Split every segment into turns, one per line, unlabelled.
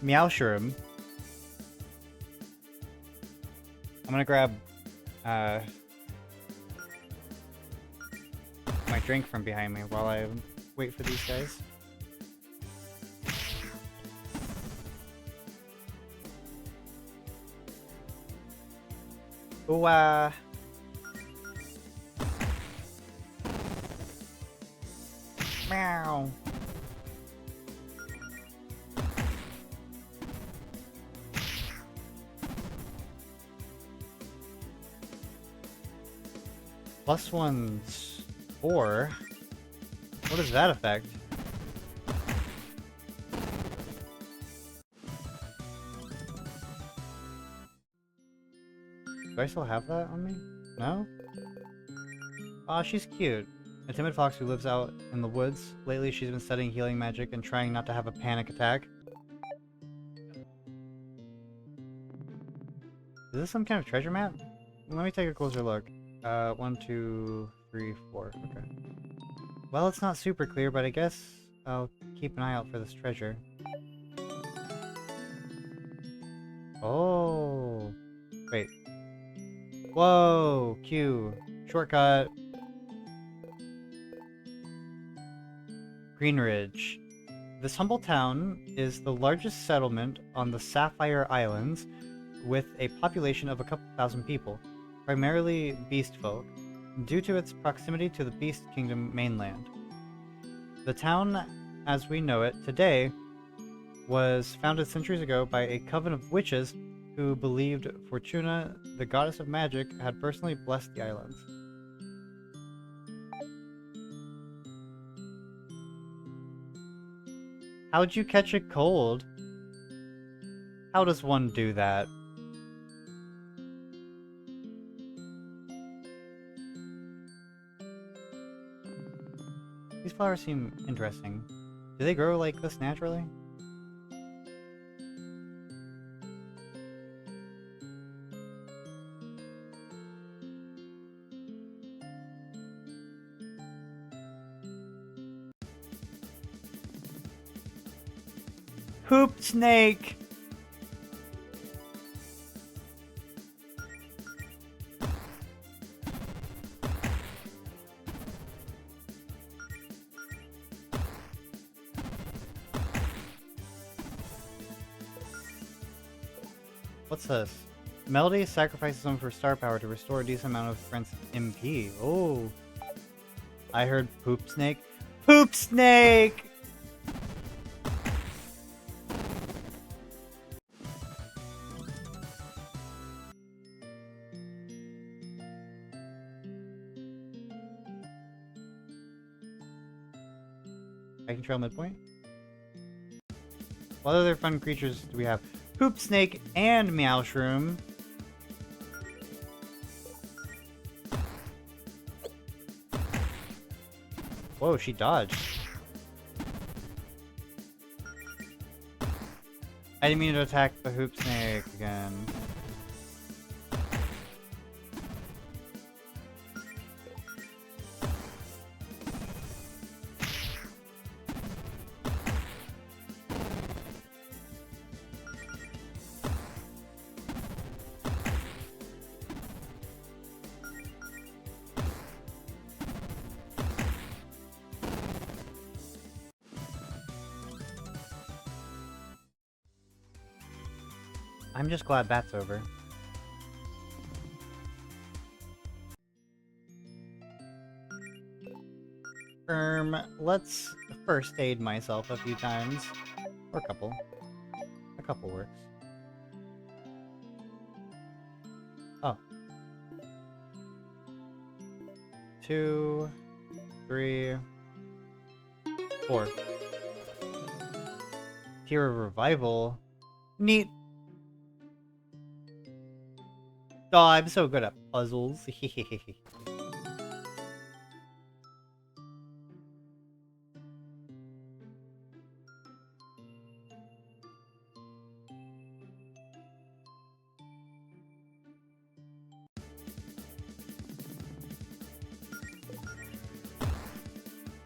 Meowshroom. I'm gonna grab my drink from behind me while I wait for these guys. Ooh, meow. +1's 4. What does that affect? Do I still have that on me? No? Aw, she's cute. A timid fox who lives out in the woods. Lately, she's been studying healing magic and trying not to have a panic attack. Is this some kind of treasure map? Let me take a closer look. 1, 2, 3, 4. Okay. Well, it's not super clear, but I guess I'll keep an eye out for this treasure. Oh. Wait. Whoa! Q. Shortcut. Greenridge. This humble town is the largest settlement on the Sapphire Islands, with a population of a couple thousand people, primarily beast folk, due to its proximity to the Beast Kingdom mainland. The town, as we know it today, was founded centuries ago by a coven of witches who believed Fortuna, the goddess of magic, had personally blessed the islands. How'd you catch a cold? How does one do that? These flowers seem interesting. Do they grow like this naturally? Poop snake! What's this? Melody sacrifices them for star power to restore a decent amount of friend's MP. Oh. I heard poop snake. Poop snake! I can trail midpoint. What other fun creatures do we have? Poop snake and Meowshroom. Whoa, she dodged. I didn't mean to attack the hoop snake again. I'm just glad that's over. Let's first aid myself a few times. Or a couple. A couple works. Oh. 2, 3, 4. Tear of Revival. Neat. Oh, I'm so good at puzzles.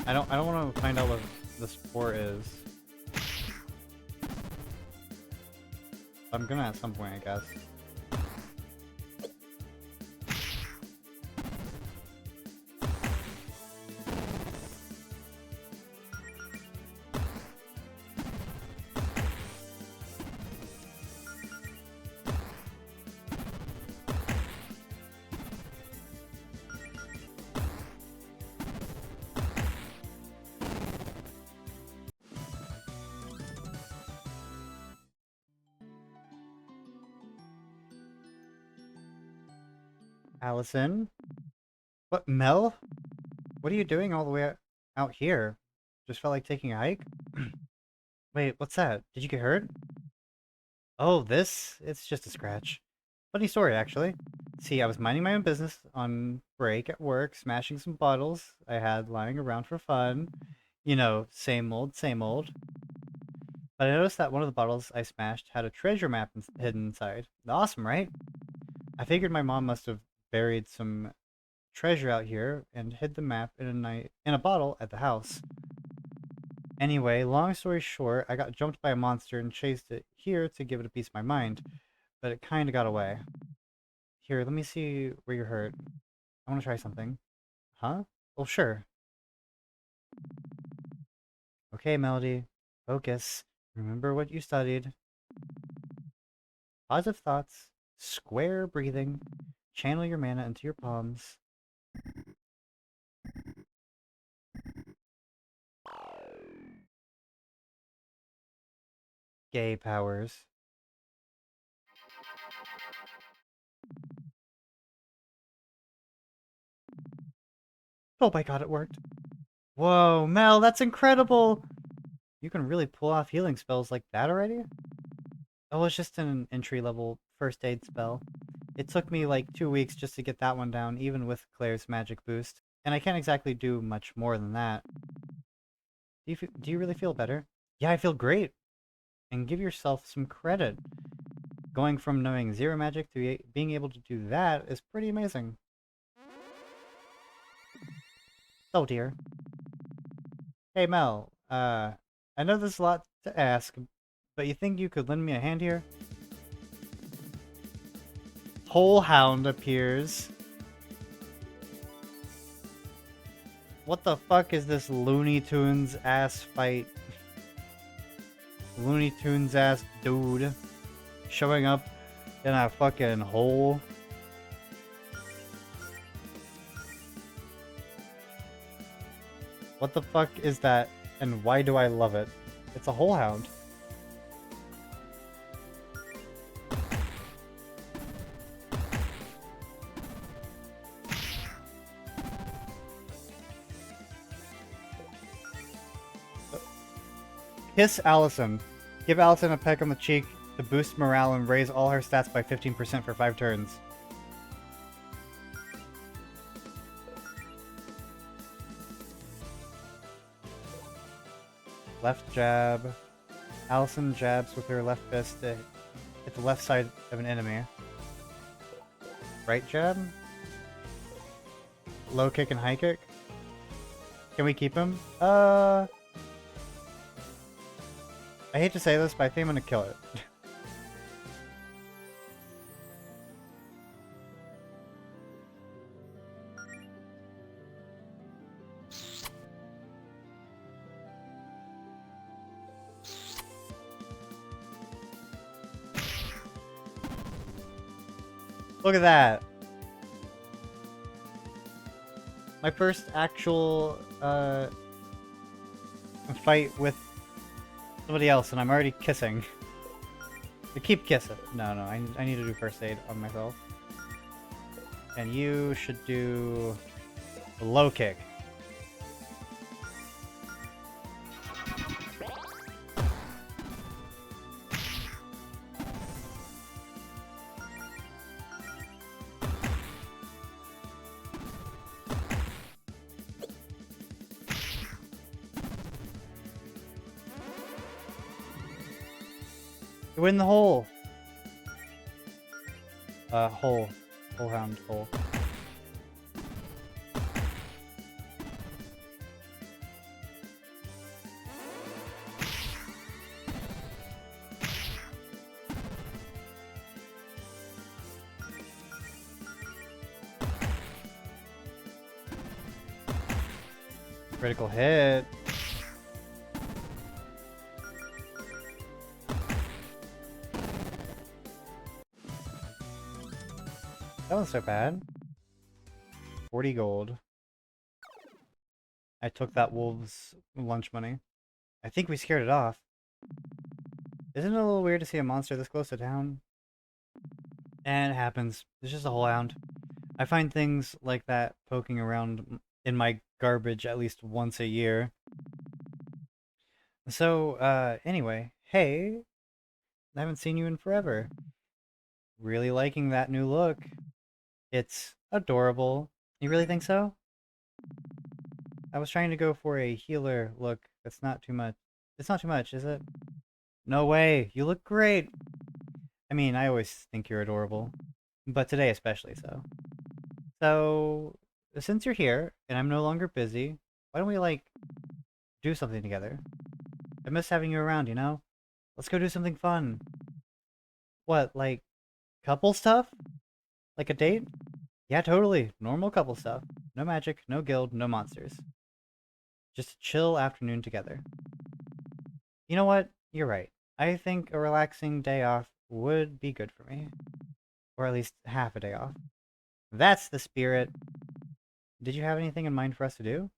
I don't want to find out what the sport is. I'm gonna at some point, I guess. Allison? What, Mel? What are you doing all the way out here? Just felt like taking a hike? Wait, what's that? Did you get hurt? Oh, this? It's just a scratch. Funny story, actually. See, I was minding my own business on break at work, smashing some bottles I had lying around for fun. You know, same old, same old. But I noticed that one of the bottles I smashed had a treasure map hidden inside. Awesome, right? I figured my mom must have buried some treasure out here and hid the map in a bottle at the house. Anyway, long story short, I got jumped by a monster and chased it here to give it a piece of my mind, but it kinda got away. Here, let me see where you're hurt. I wanna try something. Huh? Well, sure. Okay, Melody. Focus. Remember what you studied. Positive thoughts. Square breathing. Channel your mana into your palms. Gay powers. Oh my god, it worked. Whoa, Mel, that's incredible! You can really pull off healing spells like that already? Oh, it's just an entry-level first aid spell. It took me like 2 weeks just to get that one down, even with Claire's magic boost. And I can't exactly do much more than that. Do you really feel better? Yeah, I feel great. And give yourself some credit. Going from knowing zero magic to being able to do that is pretty amazing. Oh dear. Hey Mel, I know there's a lot to ask, but you think you could lend me a hand here? Whole Hound appears. What the fuck is this Looney Tunes ass fight? Looney Tunes ass dude showing up in a fucking hole. What the fuck is that, and why do I love it? It's a Whole Hound. Kiss Allison. Give Allison a peck on the cheek to boost morale and raise all her stats by 15% for 5 turns. Left jab. Allison jabs with her left fist to hit the left side of an enemy. Right jab. Low kick and high kick. Can we keep him? I hate to say this, but I think I'm gonna kill it. Look at that! My first actual fight with somebody else, and I'm already kissing. I keep kissing. No, I need to do first aid on myself. And you should do a low kick. We're in the hole. Hole. Whole Hound hole. Critical hit. That wasn't so bad. 40 gold. I took that wolf's lunch money. I think we scared it off. Isn't it a little weird to see a monster this close to town? And it happens. It's just a whole hound. I find things like that poking around in my garbage at least once a year. So, anyway, hey, I haven't seen you in forever. Really liking that new look. It's adorable. You really think so? I was trying to go for a healer look. That's not too much. It's not too much, is it? No way. You look great. I mean, I always think you're adorable, but today especially so. So, since you're here and I'm no longer busy, why don't we like do something together? I miss having you around, you know? Let's go do something fun. What, like couple stuff? Like a date? Yeah, totally. Normal couple stuff. No magic, no guild, no monsters. Just a chill afternoon together. You know what? You're right. I think a relaxing day off would be good for me. Or at least half a day off. That's the spirit. Did you have anything in mind for us to do?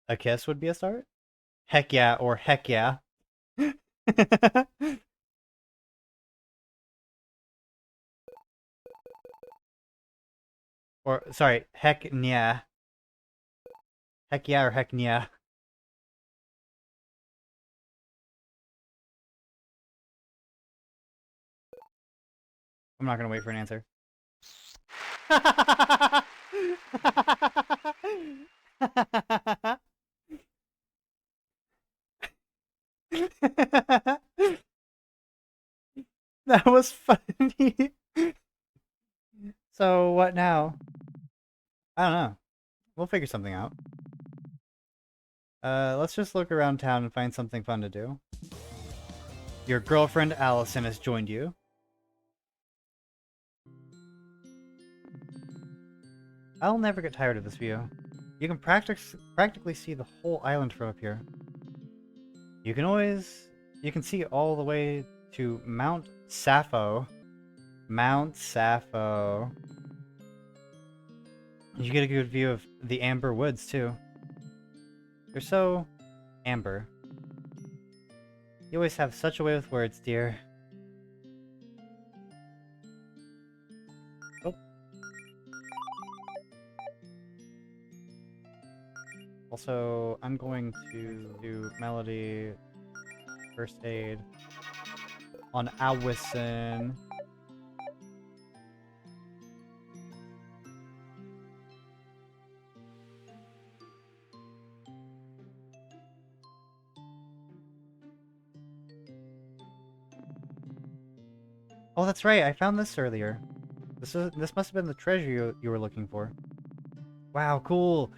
A kiss would be a start? Heck yeah, or heck yeah. Or, sorry, heck yeah. Heck yeah or heck yeah. I'm not gonna wait for an answer. That was funny. So, what now? I don't know. We'll figure something out. Let's just look around town and find something fun to do. Your girlfriend Allison has joined you. I'll never get tired of this view. You can practically see the whole island from up here. You can see all the way to Mount Sappho. Mount Sappho. You get a good view of the Amber Woods, too. They're so amber. You always have such a way with words, dear. Oh. Also, I'm going to do Melody First Aid on Allison. Oh, that's right. I found this earlier. This must have been the treasure you were looking for. Wow, cool.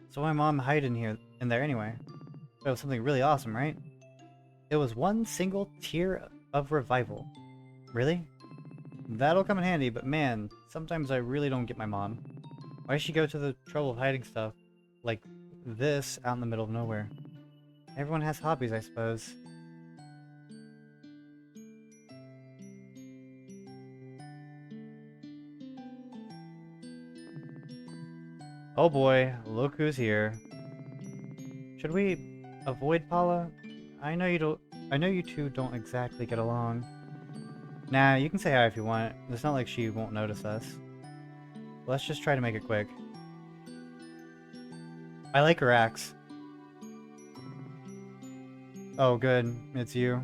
So my mom hid in there anyway. But it was something really awesome, right? It was one single tear of revival. Really? That'll come in handy, but man, sometimes I really don't get my mom. Why does she go to the trouble of hiding stuff like this out in the middle of nowhere? Everyone has hobbies, I suppose. Oh boy, look who's here. Should we avoid Paula? I know you two don't exactly get along. Nah, you can say hi if you want. It's not like she won't notice us. Let's just try to make it quick. I like her axe. Oh good, it's you.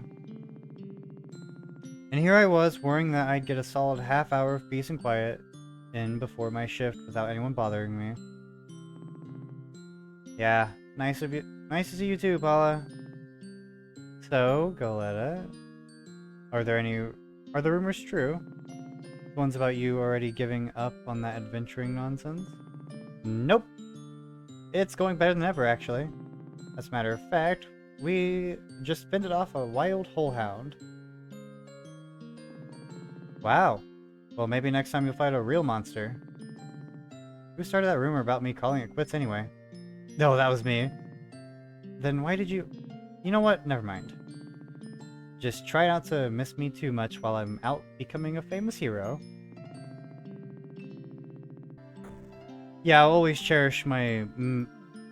And here I was, worrying that I'd get a solid half hour of peace and quiet in before my shift without anyone bothering me. Yeah, nice to see you too, Paula. So, Goletta, are the rumors true? The ones about you already giving up on that adventuring nonsense? Nope. It's going better than ever, actually. As a matter of fact, we just fended off a wild hound. Wow. Well, maybe next time you'll fight a real monster. Who started that rumor about me calling it quits anyway? No, that was me. Then why did you... You know what? Never mind. Just try not to miss me too much while I'm out becoming a famous hero. Yeah, I'll always cherish my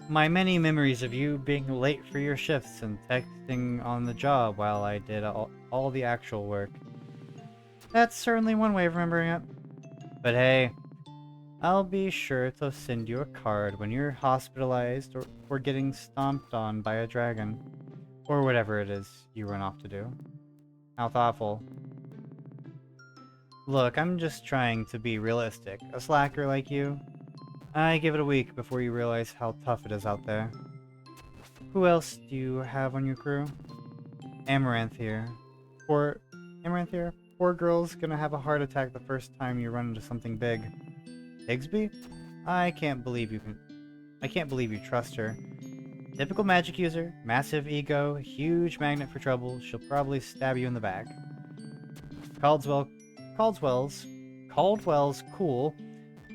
many memories of you being late for your shifts and texting on the job while I did all the actual work. That's certainly one way of remembering it. But hey, I'll be sure to send you a card when you're hospitalized or getting stomped on by a dragon. Or whatever it is you run off to do. How thoughtful. Look, I'm just trying to be realistic. A slacker like you, I give it a week before you realize how tough it is out there. Who else do you have on your crew? Amaranth here. Amaranth here? Poor girl's gonna have a heart attack the first time you run into something big. Bigsby? I can't believe you trust her. Typical magic user, massive ego, huge magnet for trouble, she'll probably stab you in the back. Caldwell's cool,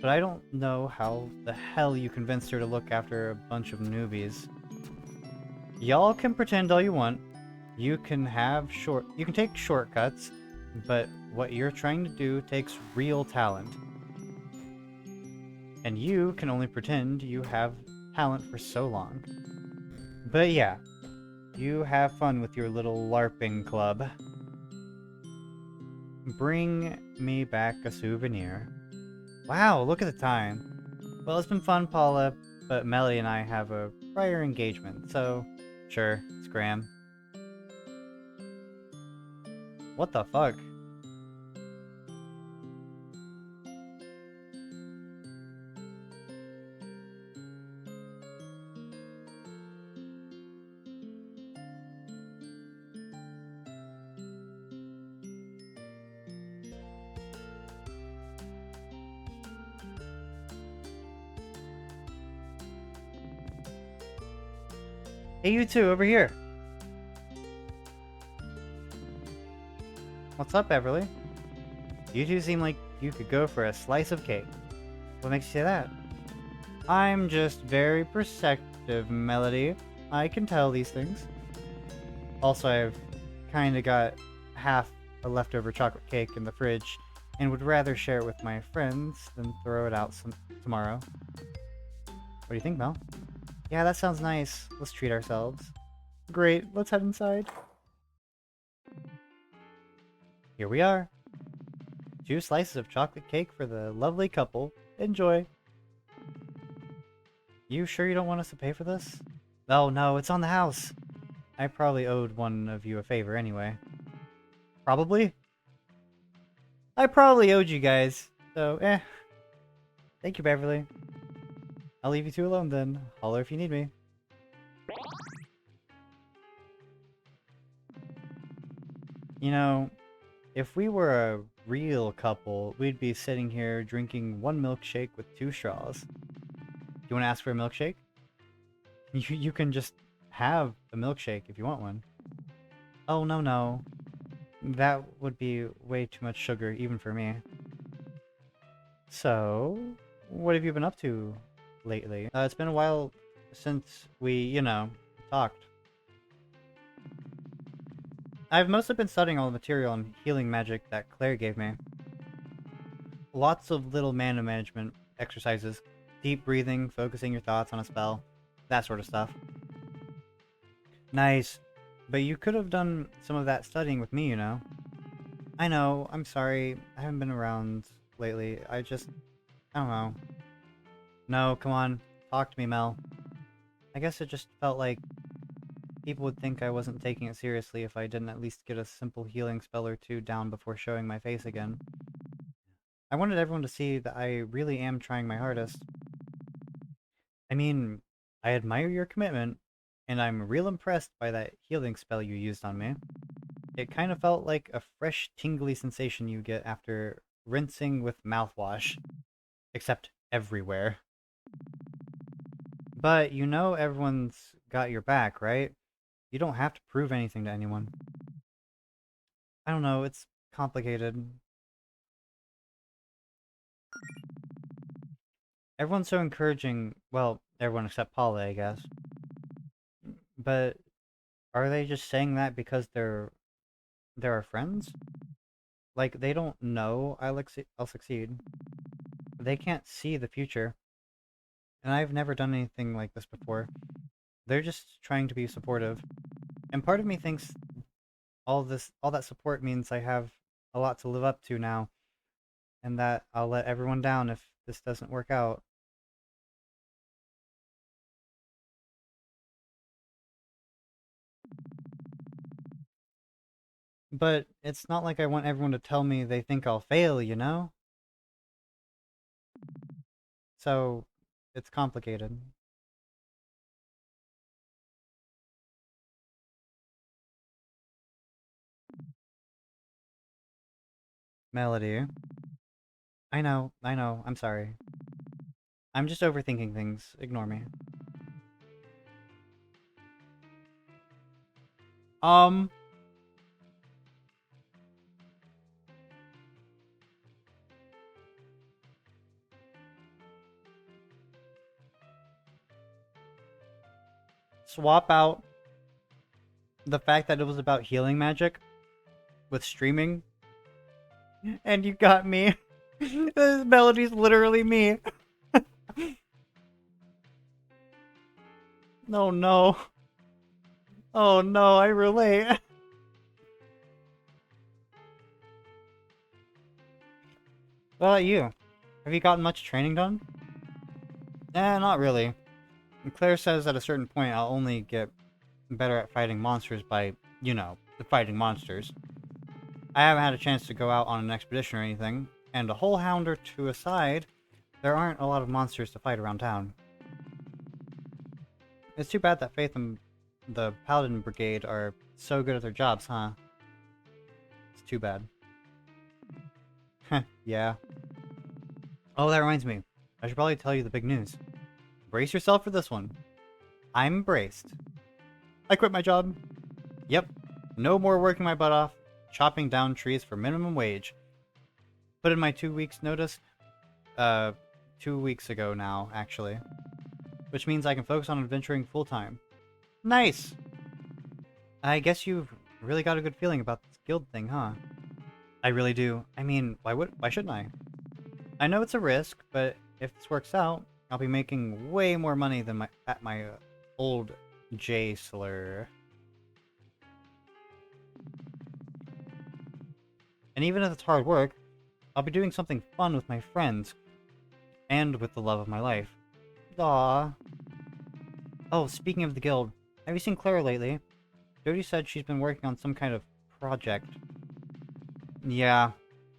but I don't know how the hell you convinced her to look after a bunch of newbies. Y'all can pretend all you want. You can take shortcuts, but what you're trying to do takes real talent. And you can only pretend you have talent for so long. But yeah, you have fun with your little LARPing club. Bring me back a souvenir. Wow, look at the time. Well, it's been fun, Paula, but Melly and I have a prior engagement, so sure, scram. What the fuck? Hey, you two, over here. What's up, Beverly? You two seem like you could go for a slice of cake. What makes you say that? I'm just very perceptive, Melody. I can tell these things. Also, I've kinda got half a leftover chocolate cake in the fridge and would rather share it with my friends than throw it out tomorrow. What do you think, Mel? Yeah, that sounds nice. Let's treat ourselves. Great, let's head inside. Here we are. 2 slices of chocolate cake for the lovely couple. Enjoy. You sure you don't want us to pay for this? Oh no, it's on the house. I probably owed one of you a favor anyway. Probably? I probably owed you guys. So, Thank you, Beverly. I'll leave you two alone then. Holler if you need me. You know, if we were a real couple, we'd be sitting here drinking 1 milkshake with 2 straws. Do you want to ask for a milkshake? You can just have a milkshake if you want one. Oh, no. That would be way too much sugar, even for me. So, what have you been up to lately? It's been a while since we, talked. I've mostly been studying all the material on healing magic that Claire gave me. Lots of little mana management exercises. Deep breathing, focusing your thoughts on a spell. That sort of stuff. Nice. But you could have done some of that studying with me, you know? I know, I'm sorry. I haven't been around lately. I don't know. No, come on. Talk to me, Mel. I guess it just felt like people would think I wasn't taking it seriously if I didn't at least get a simple healing spell or 2 down before showing my face again. I wanted everyone to see that I really am trying my hardest. I mean, I admire your commitment, and I'm real impressed by that healing spell you used on me. It kind of felt like a fresh, tingly sensation you get after rinsing with mouthwash. Except everywhere. But you know everyone's got your back, right? You don't have to prove anything to anyone. I don't know, it's complicated. Everyone's so encouraging. Well, everyone except Paula, I guess. But are they just saying that because they're our friends? Like they don't know I'll succeed. They can't see the future, and I've never done anything like this before. They're just trying to be supportive, and part of me thinks all that support means I have a lot to live up to now, and that I'll let everyone down if this doesn't work out. But it's not like I want everyone to tell me they think I'll fail, you know? So it's complicated. Melody. I know, I'm sorry. I'm just overthinking things. Ignore me. Um, swap out the fact that it was about healing magic with streaming, and you got me. This melody's literally me. Oh no. Oh no, I relate. What about you? Have you gotten much training done? Not really. Claire says at a certain point I'll only get better at fighting monsters by, fighting monsters. I haven't had a chance to go out on an expedition or anything, and a whole hound or two aside, there aren't a lot of monsters to fight around town. It's too bad that Faith and the Paladin Brigade are so good at their jobs, huh? It's too bad. Yeah. Oh, that reminds me. I should probably tell you the big news. Brace yourself for this one. I'm braced. I quit my job. Yep. No more working my butt off, chopping down trees for minimum wage. Put in my 2 weeks notice, uh, 2 weeks ago now, actually. Which means I can focus on adventuring full time. Nice! I guess you've really got a good feeling about this guild thing, huh? I really do. I mean, why shouldn't I? I know it's a risk, but if this works out, I'll be making way more money than my old J slur. And even if it's hard work, I'll be doing something fun with my friends and with the love of my life. Aww. Oh, speaking of the guild, have you seen Clara lately? Jody said she's been working on some kind of project. Yeah,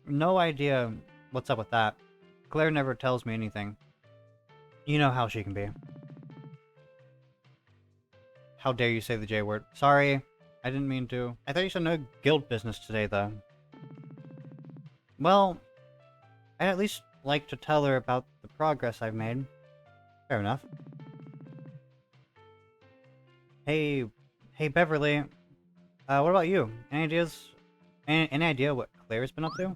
no idea what's up with that. Claire never tells me anything. You know how she can be. How dare you say the J word? Sorry, I didn't mean to. I thought you said no guild business today, though. Well, I'd at least like to tell her about the progress I've made. Fair enough. Hey, hey Beverly. What about you? Any ideas? Any idea what Claire's been up to?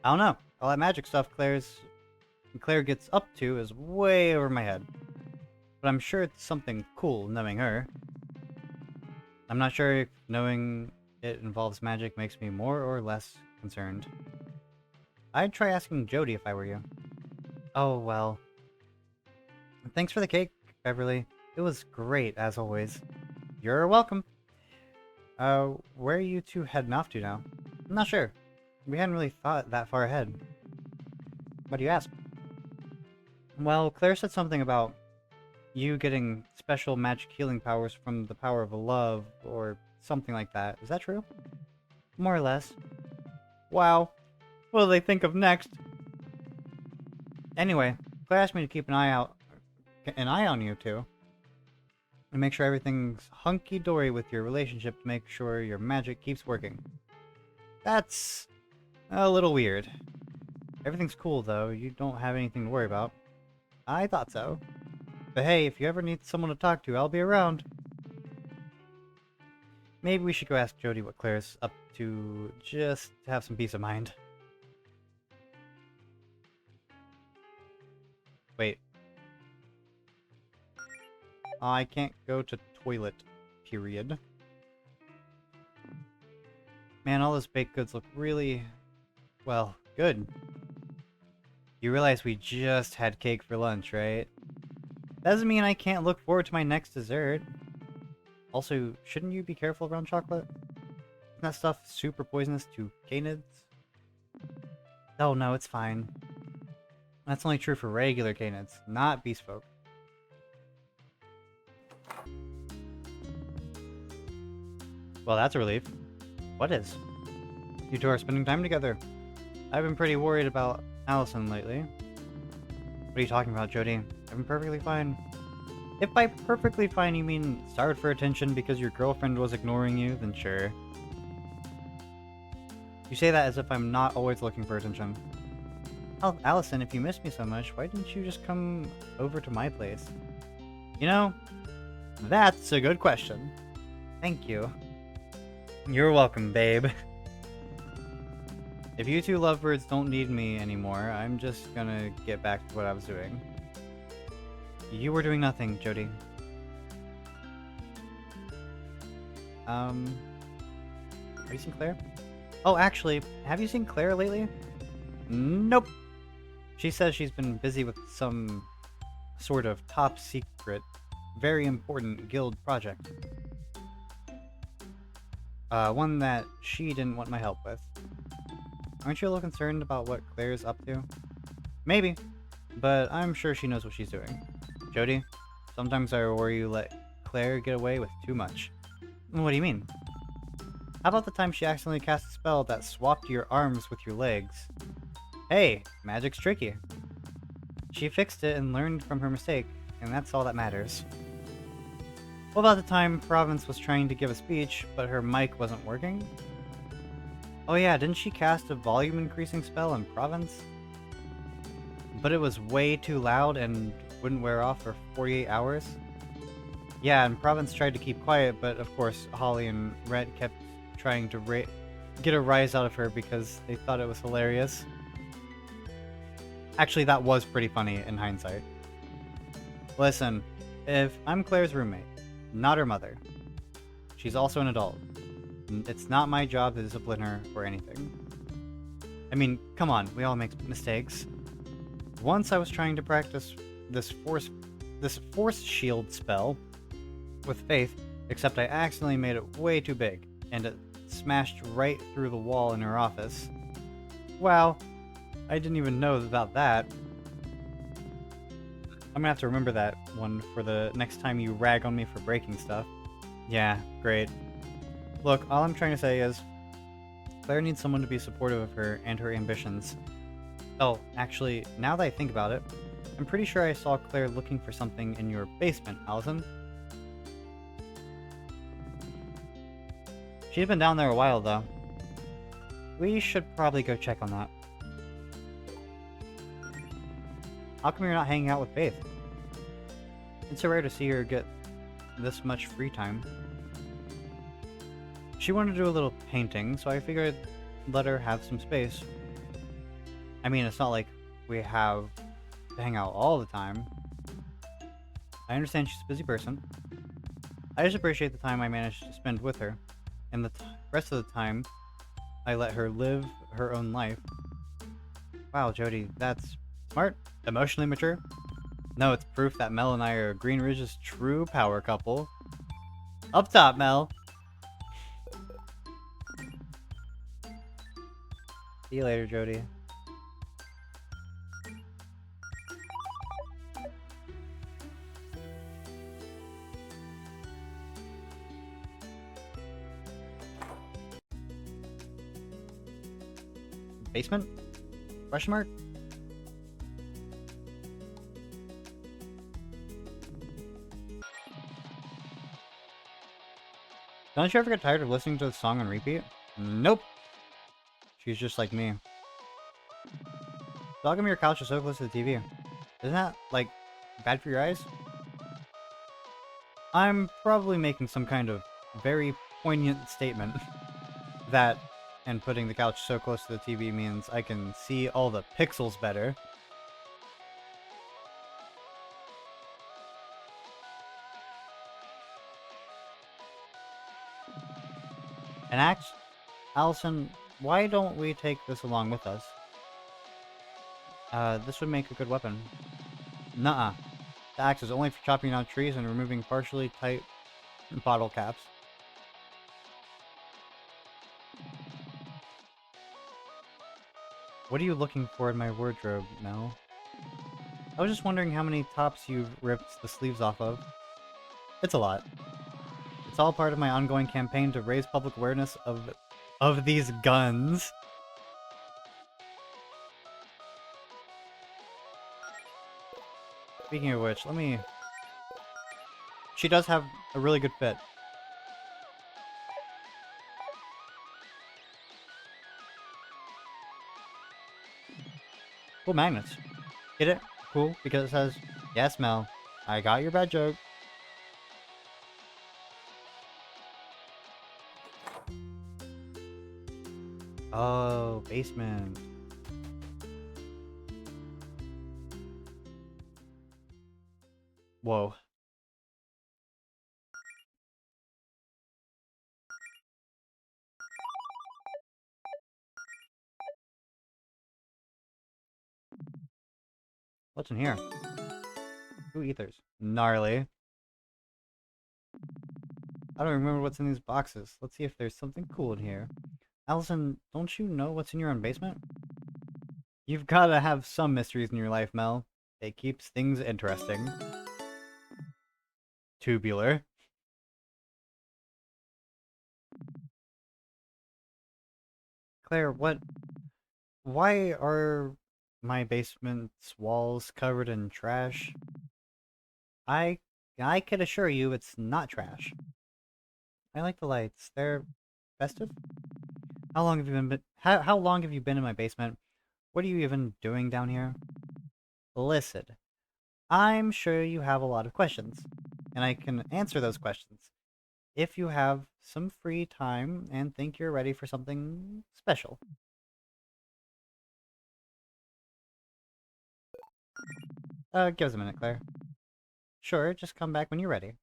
I don't know. All that magic stuff Claire gets up to is way over my head. But I'm sure it's something cool knowing her. I'm not sure if knowing it involves magic makes me more or less concerned. I'd try asking Jody if I were you. Oh, well. Thanks for the cake, Beverly. It was great, as always. You're welcome. Where are you two heading off to now? I'm not sure. We hadn't really thought that far ahead. Why do you ask? Well, Claire said something about you getting special magic healing powers from the power of love, or something like that. Is that true? More or less. Wow. What do they think of next? Anyway, Claire asked me to keep an eye on you two, and make sure everything's hunky-dory with your relationship to make sure your magic keeps working. That's a little weird. Everything's cool, though. You don't have anything to worry about. I thought so. But hey, if you ever need someone to talk to, I'll be around. Maybe we should go ask Jody what Claire's up to, just to have some peace of mind. Wait. I can't go to toilet, period. Man, all those baked goods look really, well, good. You realize we just had cake for lunch, right? Doesn't mean I can't look forward to my next dessert. Also, shouldn't you be careful around chocolate? Isn't that stuff super poisonous to canids? Oh no, it's fine. That's only true for regular canids, not beast folk. Well, that's a relief. What is? You two are spending time together. I've been pretty worried about Allison lately. What are you talking about, Jody? I've been perfectly fine. If by perfectly fine you mean starved for attention because your girlfriend was ignoring you, then sure. You say that as if I'm not always looking for attention. Oh, Allison, if you miss me so much, why didn't you just come over to my place? You know, that's a good question. Thank you. You're welcome, babe. If you two lovebirds don't need me anymore, I'm just gonna get back to what I was doing. You were doing nothing, Jody. Have you seen Claire? Oh, actually, have you seen Claire lately? Nope. She says she's been busy with some sort of top secret, very important guild project. One that she didn't want my help with. Aren't you a little concerned about what Claire's up to? Maybe, but I'm sure she knows what she's doing. Jody, sometimes I worry you let Claire get away with too much. What do you mean? How about the time she accidentally cast a spell that swapped your arms with your legs? Hey, magic's tricky. She fixed it and learned from her mistake, and that's all that matters. What about the time Province was trying to give a speech, but her mic wasn't working? Oh yeah, didn't she cast a volume increasing spell in Province? But it was way too loud and wouldn't wear off for 48 hours? Yeah, and Province tried to keep quiet, but of course Holly and Rhett kept trying to get a rise out of her because they thought it was hilarious. Actually, that was pretty funny in hindsight. Listen, if I'm Claire's roommate, not her mother, she's also an adult. It's not my job to discipline her or anything. I mean, come on, we all make mistakes. Once I was trying to practice this force shield spell with Faith, except I accidentally made it way too big, and it smashed right through the wall in her office. Wow, I didn't even know about that. I'm gonna have to remember that one for the next time you rag on me for breaking stuff. Yeah, great. Look, all I'm trying to say is, Claire needs someone to be supportive of her and her ambitions. Oh, actually, now that I think about it, I'm pretty sure I saw Claire looking for something in your basement, Allison. She's been down there a while, though. We should probably go check on that. How come you're not hanging out with Faith? It's so rare to see her get this much free time. She wanted to do a little painting, so I figured I'd let her have some space. I mean, it's not like we have to hang out all the time. I understand she's a busy person. I just appreciate the time I managed to spend with her, and the rest of the time, I let her live her own life. Wow, Jody, that's smart, emotionally mature. No, it's proof that Mel and I are Green Ridge's true power couple. Up top, Mel! See you later, Jody. Basement? Question mark? Don't you ever get tired of listening to the song on repeat? Nope. She's just like me. So how come your couch is so close to the TV? Isn't that, like, bad for your eyes? I'm probably making some kind of very poignant statement that, and putting the couch so close to the TV means I can see all the pixels better. An axe? Allison, why don't we take this along with us? This would make a good weapon. Nuh-uh. The axe is only for chopping down trees and removing partially tight bottle caps. What are you looking for in my wardrobe, Mel? I was just wondering how many tops you've ripped the sleeves off of. It's a lot. It's all part of my ongoing campaign to raise public awareness of these guns. Speaking of which, let me... She does have a really good fit. Cool magnets. Get it? Cool, because it says, yes, Mel, I got your bad joke. Oh, basement. Whoa. What's in here? Ooh, ethers. Gnarly. I don't remember what's in these boxes. Let's see if there's something cool in here. Allison, don't you know what's in your own basement? You've gotta have some mysteries in your life, Mel. It keeps things interesting. Tubular. Claire, what... Why are my basement's walls covered in trash? I can assure you it's not trash. I like the lights. They're festive? How long have you been how long have you been in my basement? What are you even doing down here? Listen, I'm sure you have a lot of questions, and I can answer those questions if you have some free time and think you're ready for something special. Give us a minute, Claire. Sure, just come back when you're ready.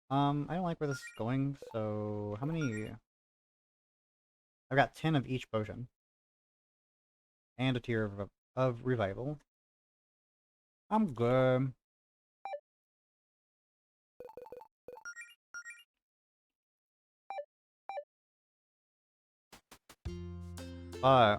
I don't like where this is going, so how many... I've got 10 of each potion. And a tier of revival. I'm good. Uh,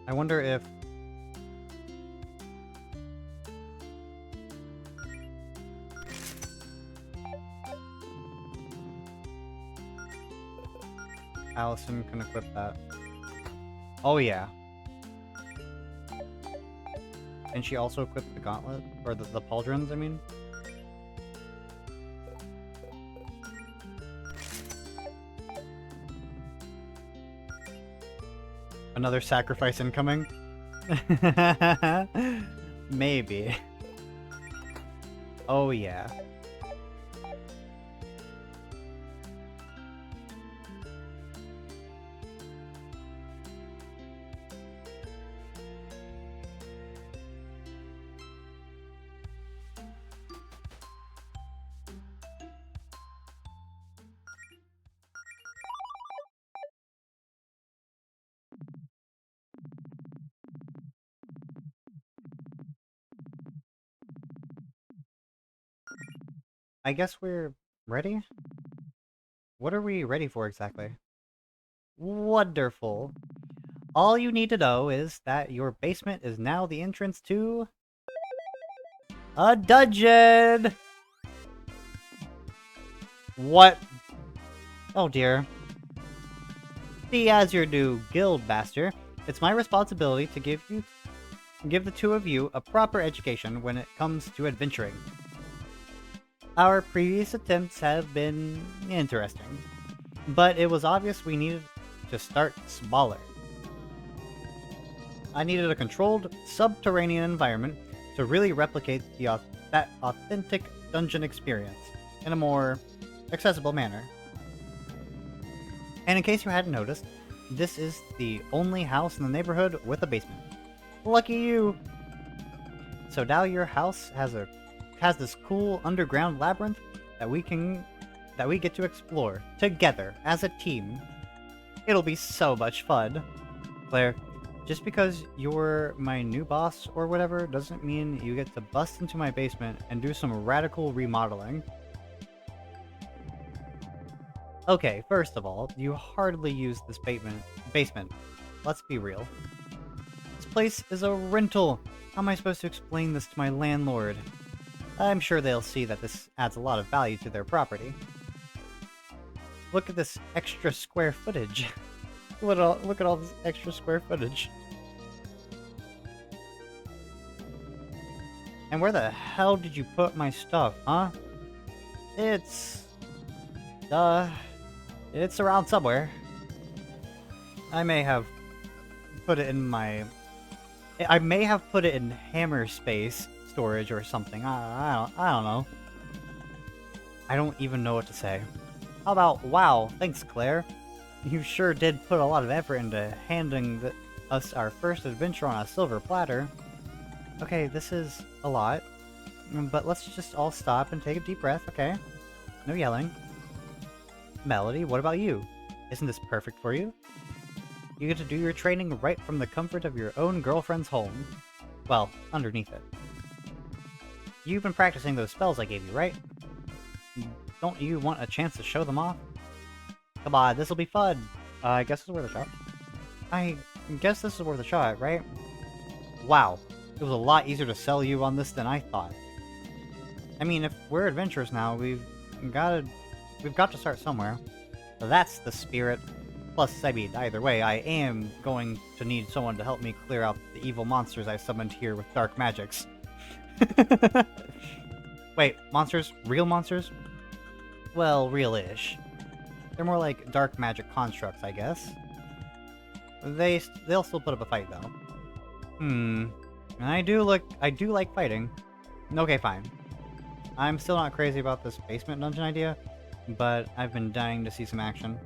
I wonder if... Allison can equip that. Oh yeah. And she also equipped the gauntlet? Or the pauldrons, I mean? Another sacrifice incoming? Maybe. Oh yeah. I guess we're ready? What are we ready for exactly? Wonderful. All you need to know is that your basement is now the entrance to... a dungeon! What? Oh dear. See, as your new guild master, it's my responsibility to give the two of you a proper education when it comes to adventuring. Our previous attempts have been interesting, but it was obvious we needed to start smaller. I needed a controlled, subterranean environment to really replicate that authentic dungeon experience in a more accessible manner. And in case you hadn't noticed, this is the only house in the neighborhood with a basement. Lucky you! So now your house has this cool underground labyrinth that we get to explore together as a team. It'll be so much fun. Claire, just because you're my new boss or whatever doesn't mean you get to bust into my basement and do some radical remodeling. Okay, first of all, you hardly use this basement. Let's be real. This place is a rental. How am I supposed to explain this to my landlord? I'm sure they'll see that this adds a lot of value to their property. Look at this extra square footage. Look at all this extra square footage. And where the hell did you put my stuff, huh? It's around somewhere. I may have put it in hammer space storage or something. I don't know. I don't even know what to say. How about, wow, thanks Claire. You sure did put a lot of effort into handing us our first adventure on a silver platter. Okay, this is a lot, but let's just all stop and take a deep breath, okay? No yelling. Melody, what about you? Isn't this perfect for you? You get to do your training right from the comfort of your own girlfriend's home. Well, underneath it. You've been practicing those spells I gave you, right? Don't you want a chance to show them off? Come on, this'll be fun. I guess it's worth a shot. I guess this is worth a shot, right? Wow, it was a lot easier to sell you on this than I thought. I mean, if we're adventurers now, we've got to start somewhere. That's the spirit. Plus, I mean, either way, I am going to need someone to help me clear out the evil monsters I summoned here with dark magics. Wait, monsters? Real monsters? Well, real-ish. They're more like dark magic constructs, I guess. They'll still put up a fight, though. And I do like fighting. Okay, fine. I'm still not crazy about this basement dungeon idea, but I've been dying to see some action.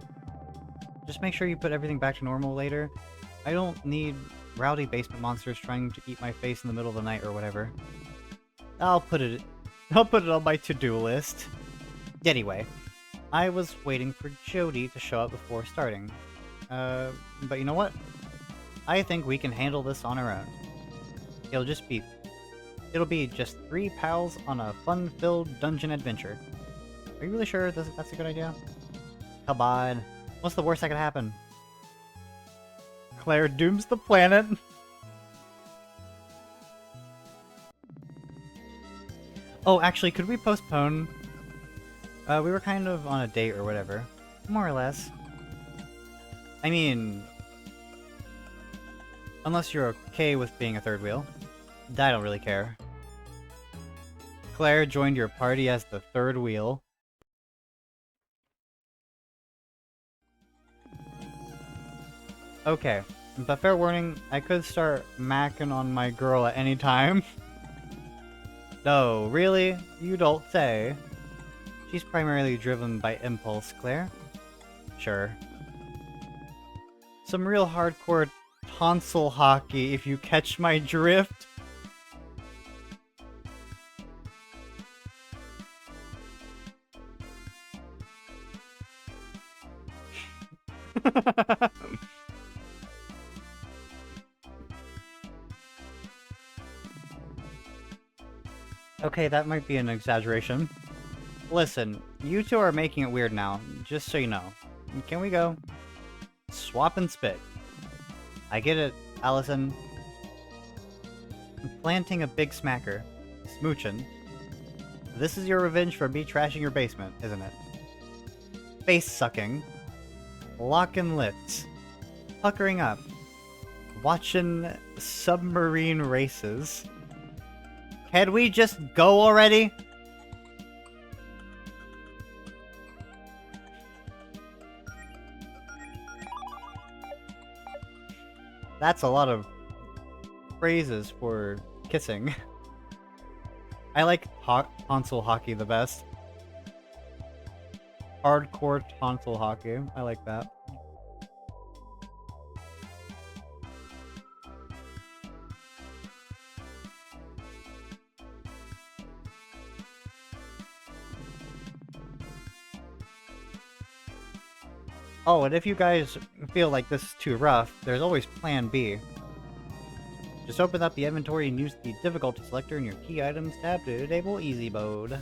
Just make sure you put everything back to normal later. I don't need rowdy basement monsters trying to eat my face in the middle of the night or whatever. I'll put it on my to-do list. Anyway, I was waiting for Jody to show up before starting. But you know what? I think we can handle this on our own. It'll be just 3 pals on a fun-filled dungeon adventure. Are you really sure that's a good idea? Come on. What's the worst that could happen? Claire dooms the planet. Oh, actually, could we postpone? We were kind of on a date or whatever. More or less. I mean, unless you're okay with being a third wheel. I don't really care. Claire joined your party as the third wheel. Okay, but fair warning, I could start macking on my girl at any time. No, really? You don't say. She's primarily driven by impulse, Claire. Sure. Some real hardcore tonsil hockey, if you catch my drift. Okay, that might be an exaggeration. Listen, you two are making it weird now, just so you know. Can we go? Swap and spit. I get it, Allison. Planting a big smacker. Smoochin'. This is your revenge for me trashing your basement, isn't it? Face sucking. Locking lips. Puckering up. Watching submarine races. Can we just go already? That's a lot of phrases for kissing. I like console hockey the best. Hardcore console hockey. I like that. Oh, and if you guys feel like this is too rough, there's always Plan B. Just open up the inventory and use the difficulty selector in your key items tab to enable easy mode.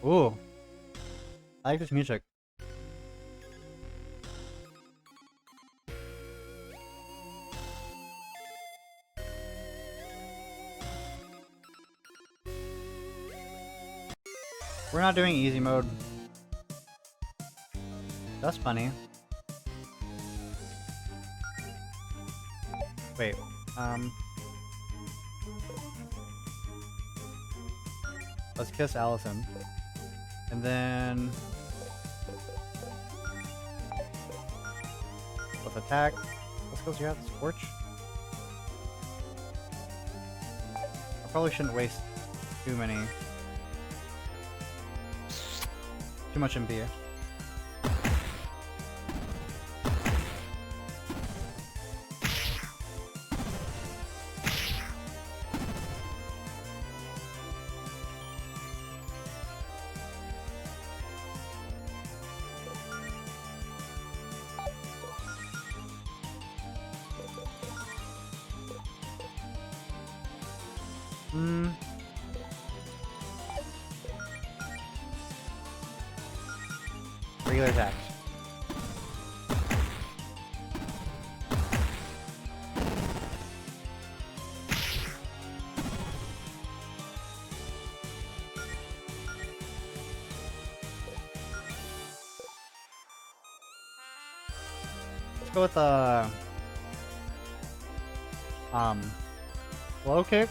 Ooh. I like this music. We're not doing easy mode. That's funny. Wait, let's kiss Allison. And then... let's attack. What skills do you have? Scorch? I probably shouldn't waste too many. Too much MP. Regular attacks. Let's go with low kick.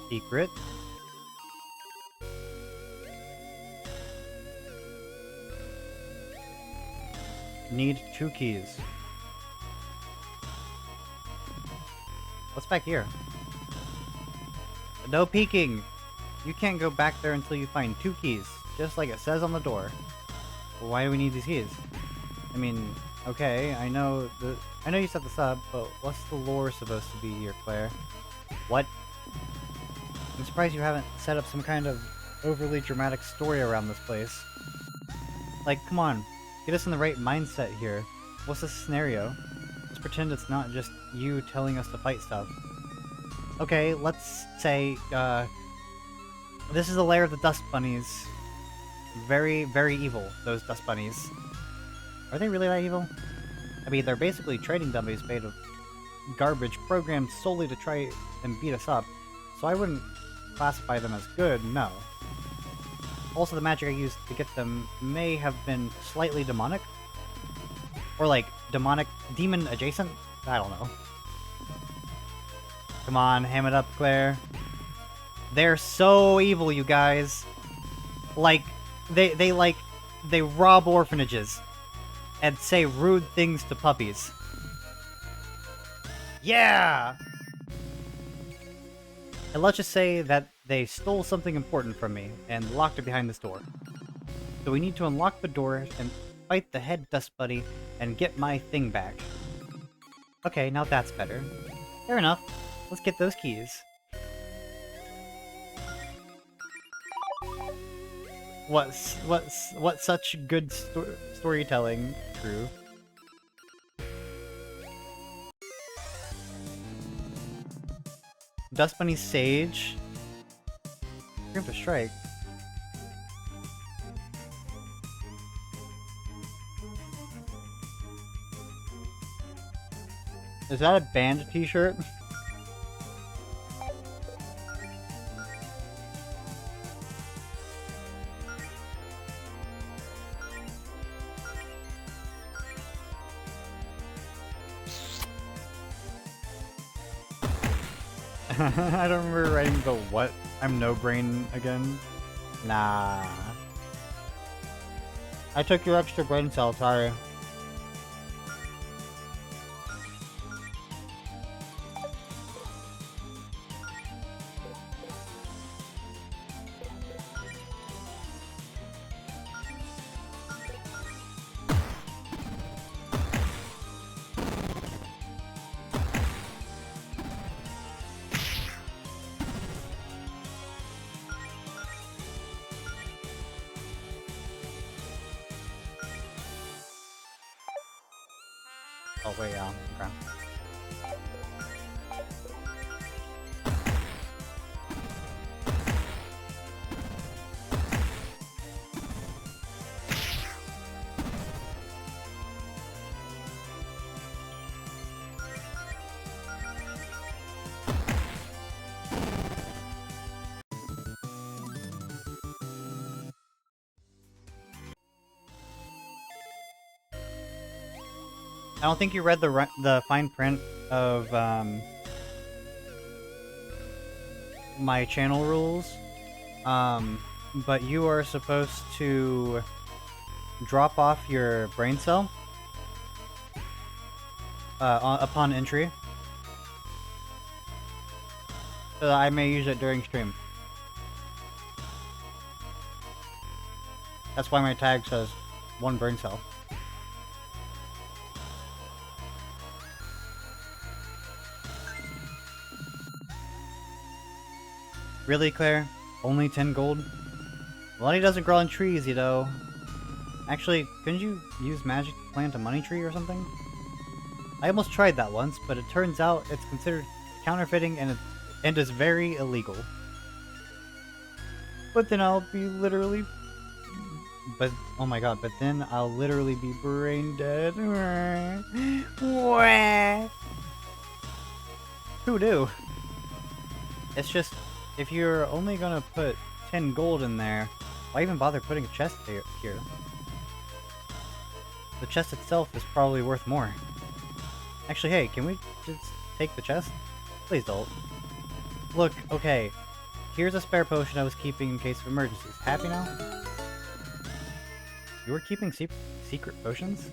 Secret. Need 2 keys. What's back here? No peeking! You can't go back there until you find 2 keys, just like it says on the door. Well, why do we need these keys? I mean, okay, I know you set this up, but what's the lore supposed to be here, Claire? What? I'm surprised you haven't set up some kind of overly dramatic story around this place. Like, come on, get us in the right mindset here. What's the scenario? Let's pretend it's not just you telling us to fight stuff. Okay, let's say, this is the lair of the dust bunnies. Very, very evil, those dust bunnies. Are they really that evil? I mean, they're basically trading dummies made of garbage programmed solely to try and beat us up, so I wouldn't classify them as good, no. Also, the magic I used to get them may have been slightly demonic. Or like, demon adjacent? I don't know. Come on, ham it up, Claire. They're so evil, you guys. Like, they rob orphanages and say rude things to puppies. Yeah! And let's just say that they stole something important from me and locked it behind this door. So we need to unlock the door and fight the head dust bunny and get my thing back. Okay, now that's better. Fair enough. Let's get those keys. What such good storytelling, true. Dust Bunny Sage. Preemptive Strike. Is that a band t-shirt? I don't remember writing the what? I'm no brain again. Nah. I took your extra brain cell, sorry. Oh wait, yeah, okay. I don't think you read the fine print of my channel rules, but you are supposed to drop off your brain cell upon entry, so that I may use it during stream. That's why my tag says 1 brain cell. Really, Claire? Only 10 gold? Money doesn't grow on trees, you know. Actually, couldn't you use magic to plant a money tree or something? I almost tried that once, but it turns out it's considered counterfeiting and is very illegal. But then I'll be literally... But, oh my god, but then I'll literally be brain dead. Who knew? It's just... If you're only gonna put 10 gold in there, why even bother putting a chest here? The chest itself is probably worth more. Actually, hey, can we just take the chest? Please don't. Look, okay. Here's a spare potion I was keeping in case of emergencies. Happy now? You were keeping secret potions?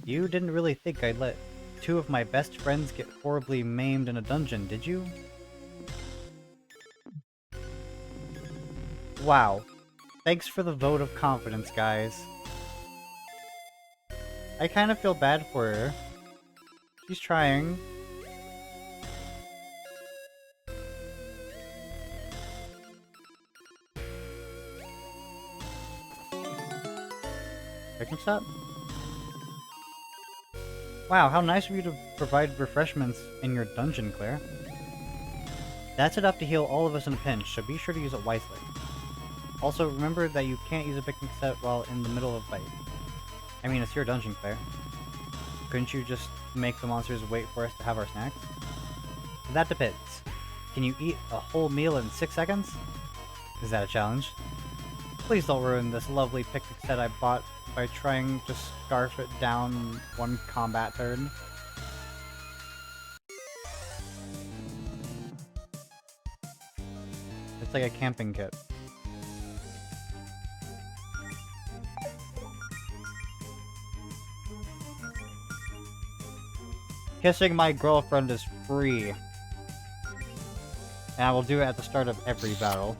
You didn't really think I'd let 2 of my best friends get horribly maimed in a dungeon, did you? Wow. Thanks for the vote of confidence, guys. I kind of feel bad for her. She's trying. Picnic stop? Wow, how nice of you to provide refreshments in your dungeon, Claire. That's enough to heal all of us in a pinch, so be sure to use it wisely. Also, remember that you can't use a picnic set while in the middle of a fight. I mean, it's your dungeon, Claire. Couldn't you just make the monsters wait for us to have our snacks? That depends. Can you eat a whole meal in 6 seconds? Is that a challenge? Please don't ruin this lovely picnic set I bought by trying to scarf it down 1 combat turn. It's like a camping kit. Kissing my girlfriend is free. And I will do it at the start of every battle.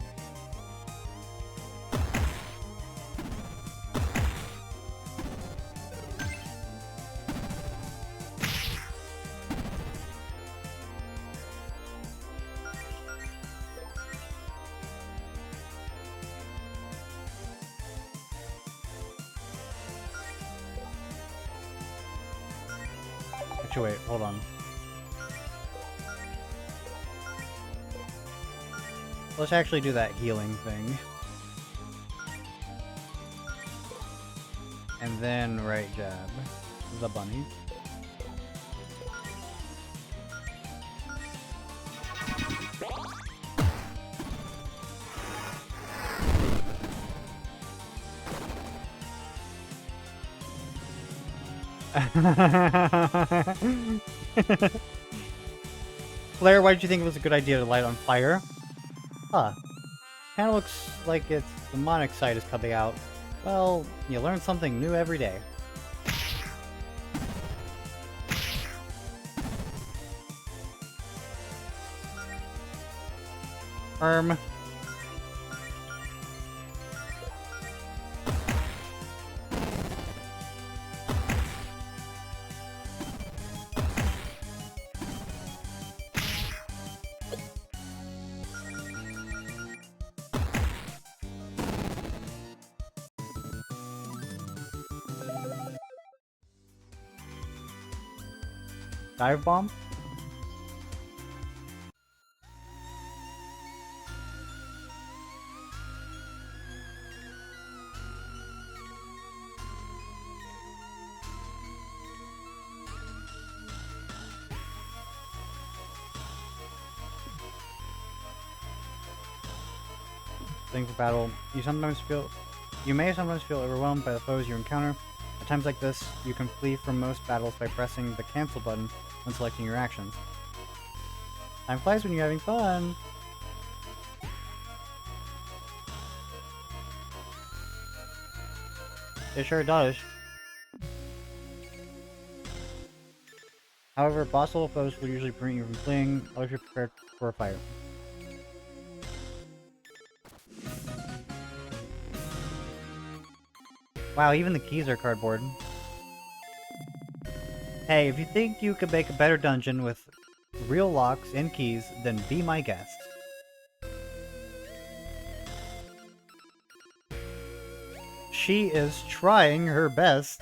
Actually, wait, hold on. Let's actually do that healing thing. And then right jab. The bunny. Claire, why did you think it was a good idea to light on fire? Huh. Kinda looks like its demonic side is coming out. Well, you learn something new every day. Dive bomb? Thing for battle. You may sometimes feel overwhelmed by the foes you encounter. At times like this, you can flee from most battles by pressing the cancel button when selecting your actions. Time flies when you're having fun! It sure does. However, boss level foes will usually prevent you from fleeing, unless you're prepared for a fight. Wow, even the keys are cardboard. Hey, if you think you could make a better dungeon with real locks and keys, then be my guest. She is trying her best.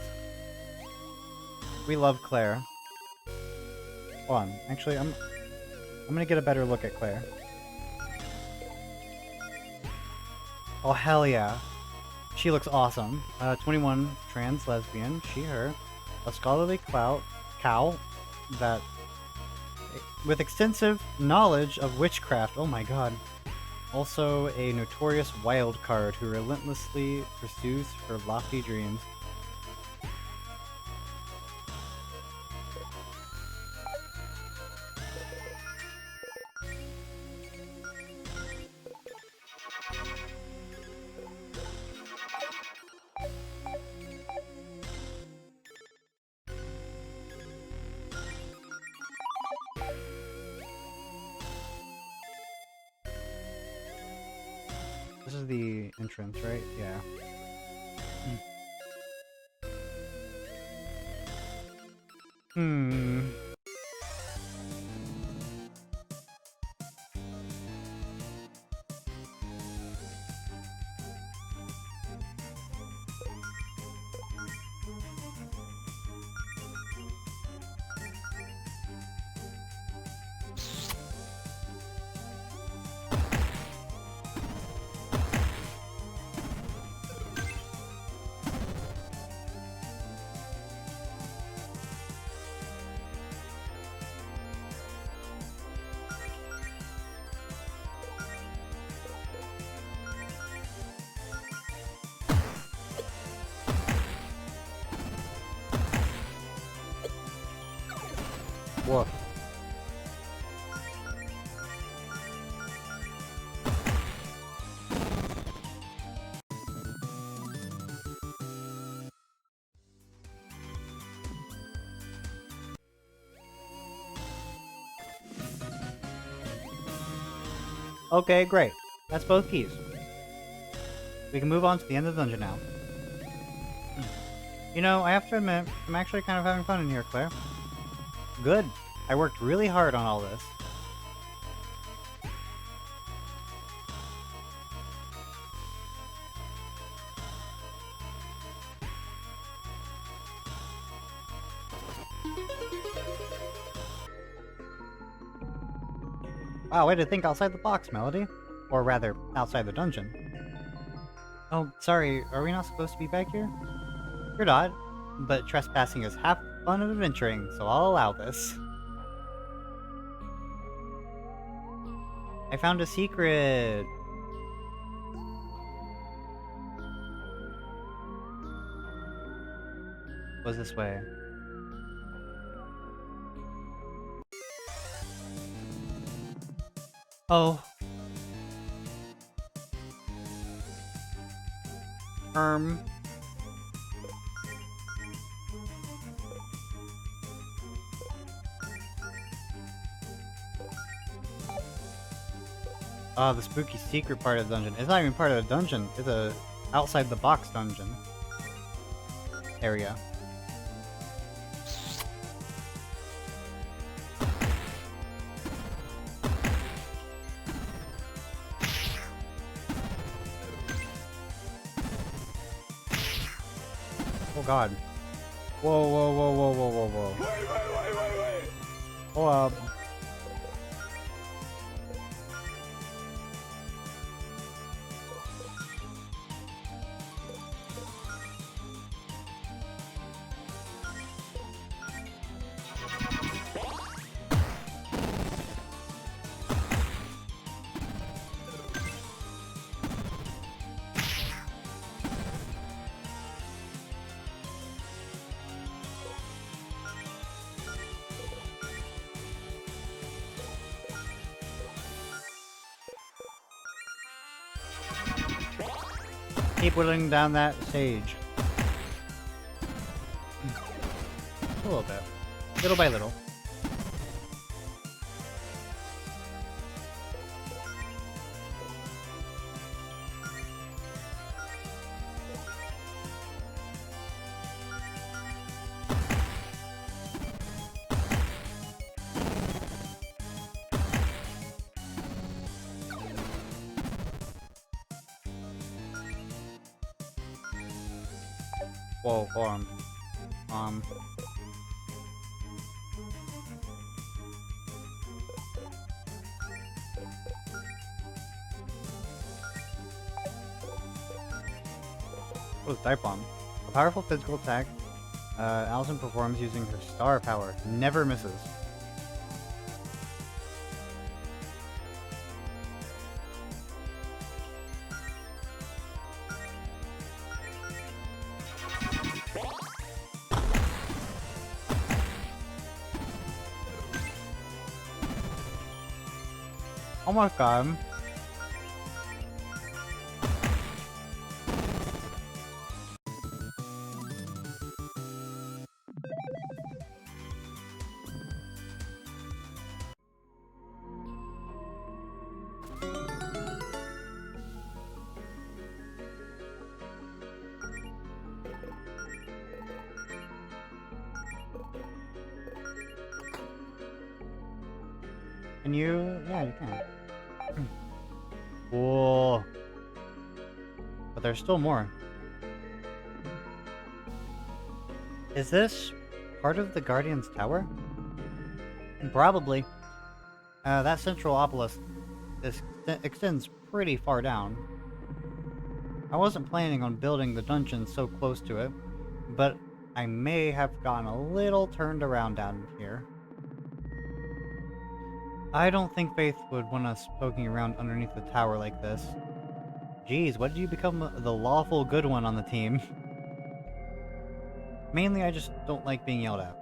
We love Claire. Hold on, actually, I'm gonna get a better look at Claire. Oh, hell yeah. She looks awesome. 21, trans, lesbian, she, her. A scholarly cow that... with extensive knowledge of witchcraft. Oh my god. Also a notorious wild card who relentlessly pursues her lofty dreams. This is the entrance, right? Yeah. Hmm. Woof. Okay, great. That's both keys. We can move on to the end of the dungeon now. You know, I have to admit, I'm actually kind of having fun in here, Claire. Good. I worked really hard on all this. Wow, way to think outside the box, Melody. Or rather, outside the dungeon. Oh, sorry, are we not supposed to be back here? You're not, but trespassing is half the fun of adventuring, so I'll allow this. I found a secret! Was this way? Oh. Oh, the spooky secret part of the dungeon. It's not even part of the dungeon. It's a outside the box dungeon area. Oh god. Whoa, whoa, whoa, whoa, whoa, whoa, whoa.
Wait.
Hold up. Keep whittling down that stage. A little bit. Little by little. Whoa, hold on. What is Dive Bomb? A powerful physical attack Allison performs using her star power. Never misses. Oh my god. Can you? Yeah, you can. Whoa. But there's still more. Is this part of the Guardian's Tower? Probably. That central obelisk extends pretty far down. I wasn't planning on building the dungeon so close to it, but I may have gotten a little turned around down here. I don't think Faith would want us poking around underneath the tower like this. Geez, what did you become the lawful good one on the team? Mainly, I just don't like being yelled at.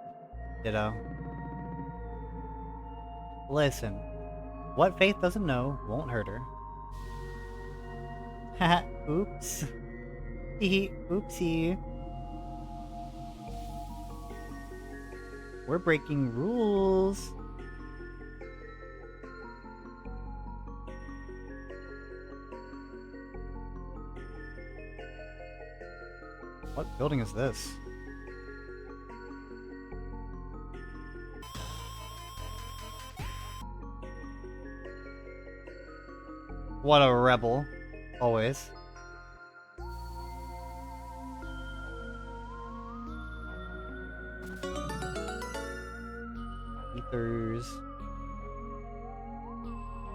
Ditto. Listen, what Faith doesn't know won't hurt her. Haha, oops. Hehe, oopsie. We're breaking rules. What building is this? What a rebel. Always. Ethers.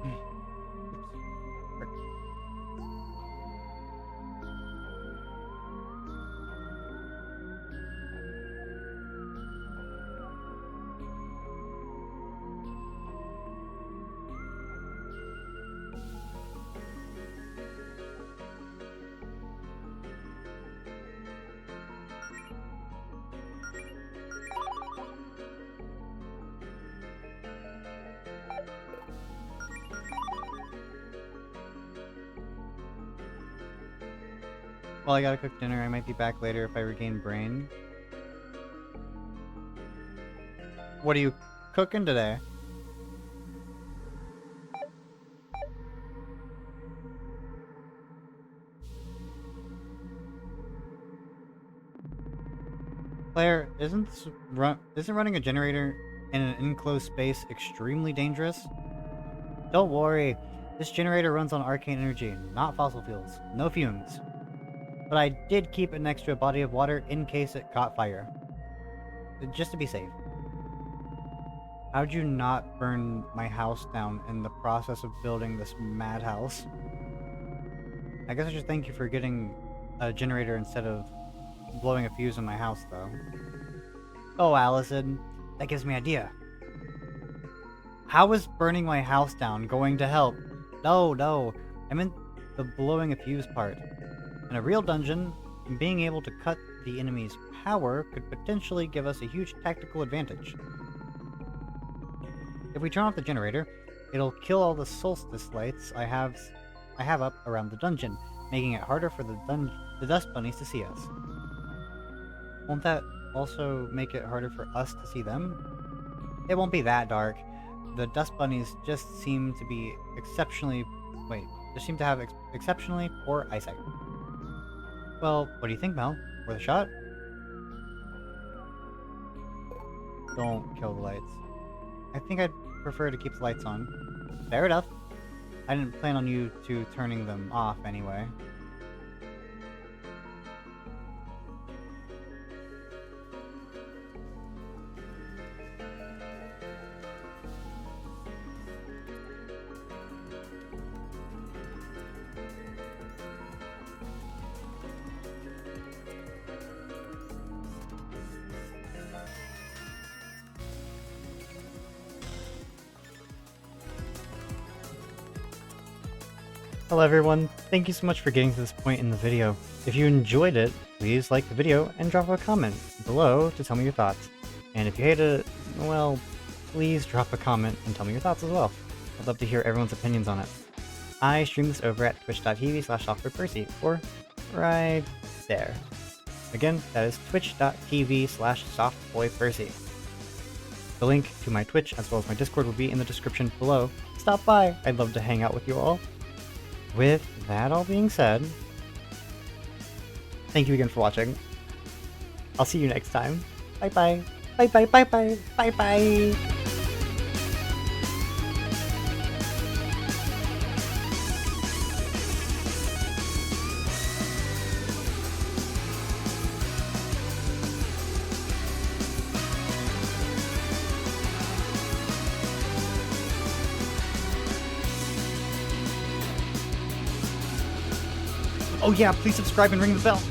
Oops. Frick. Well, I gotta cook dinner. I might be back later if I regain brain. What are you cooking today? Claire, isn't running a generator in an enclosed space extremely dangerous? Don't worry. This generator runs on arcane energy, not fossil fuels. No fumes. But I did keep it next to a body of water in case it caught fire. Just to be safe. How'd you not burn my house down in the process of building this madhouse? I guess I should thank you for getting a generator instead of blowing a fuse in my house, though. Oh, Allison, that gives me an idea. How is burning my house down going to help? No, I meant the blowing a fuse part. In a real dungeon, being able to cut the enemy's power could potentially give us a huge tactical advantage. If we turn off the generator, it'll kill all the solstice lights I have up around the dungeon, making it harder for the dust bunnies to see us. Won't that also make it harder for us to see them? It won't be that dark. The dust bunnies just seem to have exceptionally poor eyesight. Well, what do you think, Mel? Worth a shot? Don't kill the lights. I think I'd prefer to keep the lights on. Fair enough. I didn't plan on you two turning them off anyway. Hello everyone, thank you so much for getting to this point in the video. If you enjoyed it, please like the video and drop a comment below to tell me your thoughts. And if you hated it, well, please drop a comment and tell me your thoughts as well. I'd love to hear everyone's opinions on it. I stream this over at twitch.tv/softwarepercy, or right there. Again, that is twitch.tv/softboypercy. The link to my Twitch as well as my Discord will be in the description below. Stop by, I'd love to hang out with you all. With that all being said, thank you again for watching. I'll see you next time. Bye bye. Bye bye bye bye. Bye bye. Oh yeah, please subscribe and ring the bell.